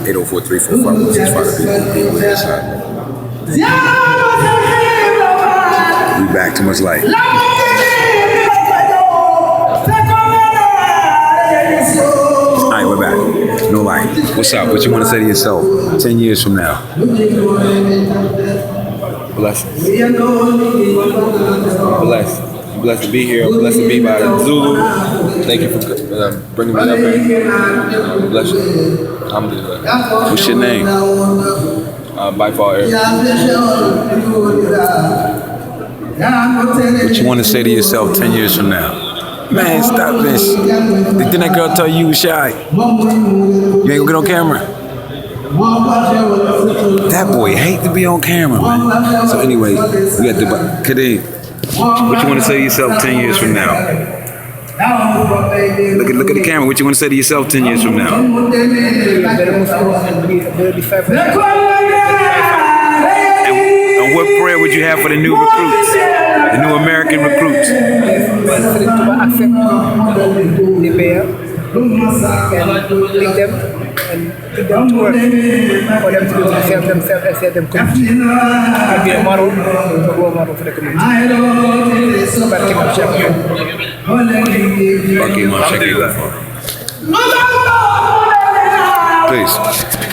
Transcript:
804-345-1658. We back. Too much light. Alright, we're back. No light. What's up? What you want to say to yourself 10 years from now? Blessings. Blessed to be here. Blessed to be by Zulu. Thank you for bringing me up here. Bless you. Alhamdulillah. What's your name? By far, Eric. What you want to say to yourself 10 years from now? Man, stop this. Didn't that girl tell you was shy? You ain't gonna get on camera? That boy hate to be on camera, man. So anyway, we got the Kadeem. What you want to say to yourself 10 years from now? Look at the camera. What you want to say to yourself 10 years from now? And what prayer would you have for the new recruits? The new American recruits? And put them to work for them to do to help themselves and help them community. And be a model, a role model for the community. Please.